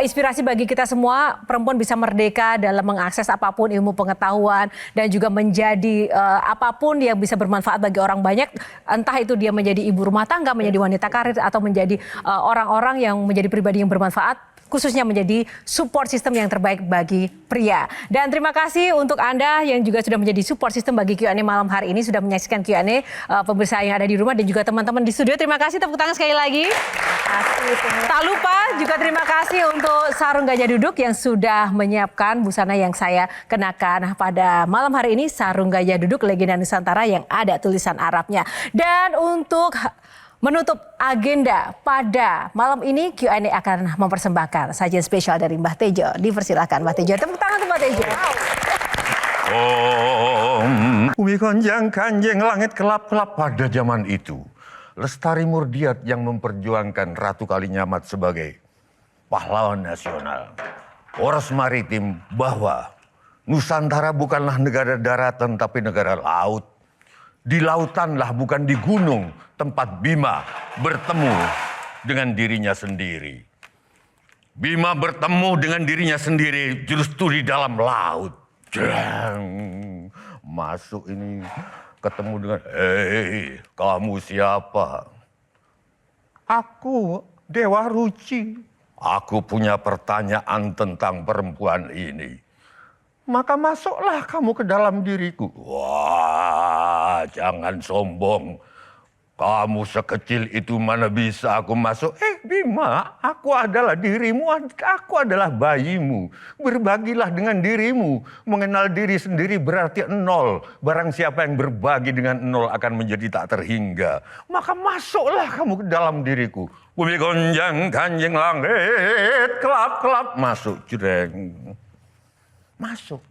inspirasi bagi kita semua. Perempuan bisa merdeka dalam mengakses apapun ilmu pengetahuan dan juga menjadi apapun yang bisa bermanfaat bagi orang banyak. Entah itu dia menjadi ibu rumah tangga, menjadi wanita karir atau menjadi orang-orang yang menjadi pribadi yang bermanfaat. Khususnya menjadi support system yang terbaik bagi pria. Dan terima kasih untuk Anda yang juga sudah menjadi support system bagi Q&A malam hari ini. Sudah menyaksikan Q&A pemirsa yang ada di rumah dan juga teman-teman di studio. Terima kasih, tepuk tangan sekali lagi. Tak lupa juga terima kasih untuk Sarung Gajah Duduk yang sudah menyiapkan busana yang saya kenakan pada malam hari ini. Sarung Gajah Duduk Legenda Nusantara yang ada tulisan Arabnya. Dan untuk menutup agenda pada malam ini, Q&A akan mempersembahkan sajian spesial dari Mbah Tejo. Dipersilakan Mbah Tejo. Tepuk tangan untuk Mbah Tejo. Bumi gonjang kanjeng langit kelap-kelap pada zaman itu. Lestari Murdiat yang memperjuangkan Ratu Kalinyamat sebagai pahlawan nasional. Poros maritim bahwa Nusantara bukanlah negara daratan tapi negara laut. Di lautanlah bukan di gunung tempat Bima bertemu dengan dirinya sendiri. Bima bertemu dengan dirinya sendiri justru di dalam laut. Masuk ini ketemu dengan, hei kamu siapa? Aku Dewa Ruci. Aku punya pertanyaan tentang perempuan ini. Maka masuklah kamu ke dalam diriku. Wah, jangan sombong. Kamu sekecil itu mana bisa aku masuk? Bima, aku adalah dirimu, aku adalah bayimu. Berbagilah dengan dirimu. Mengenal diri sendiri berarti nol. Barang siapa yang berbagi dengan nol akan menjadi tak terhingga. Maka masuklah kamu ke dalam diriku. Bumi gonjang kanjeng langit, kelap-kelap. Masuk, jreng. Masuk.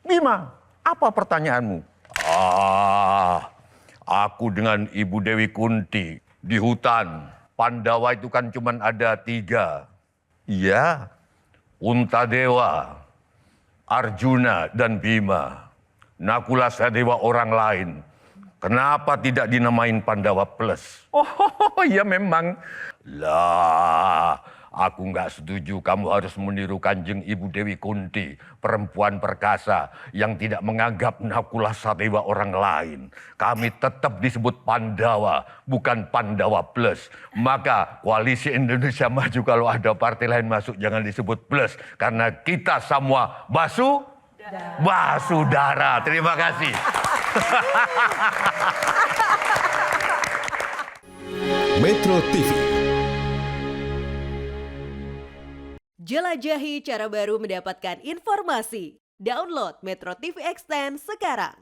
Bima, apa pertanyaanmu? Aku dengan Ibu Dewi Kunti di hutan. Pandawa itu kan cuma ada 3. Iya, Untadewa, Arjuna, dan Bima. Nakula Sadewa orang lain. Kenapa tidak dinamain Pandawa Plus? Oh, ya memang. Lah, aku nggak setuju kamu harus meniru Kanjeng Ibu Dewi Kunti, perempuan perkasa yang tidak menganggap Nakula Sadewa orang lain. Kami tetap disebut Pandawa, bukan Pandawa Plus. Maka Koalisi Indonesia Maju kalau ada partai lain masuk jangan disebut Plus. Karena kita semua basudara. Terima kasih. Metro TV. Jelajahi cara baru mendapatkan informasi. Download Metro TV Extend sekarang.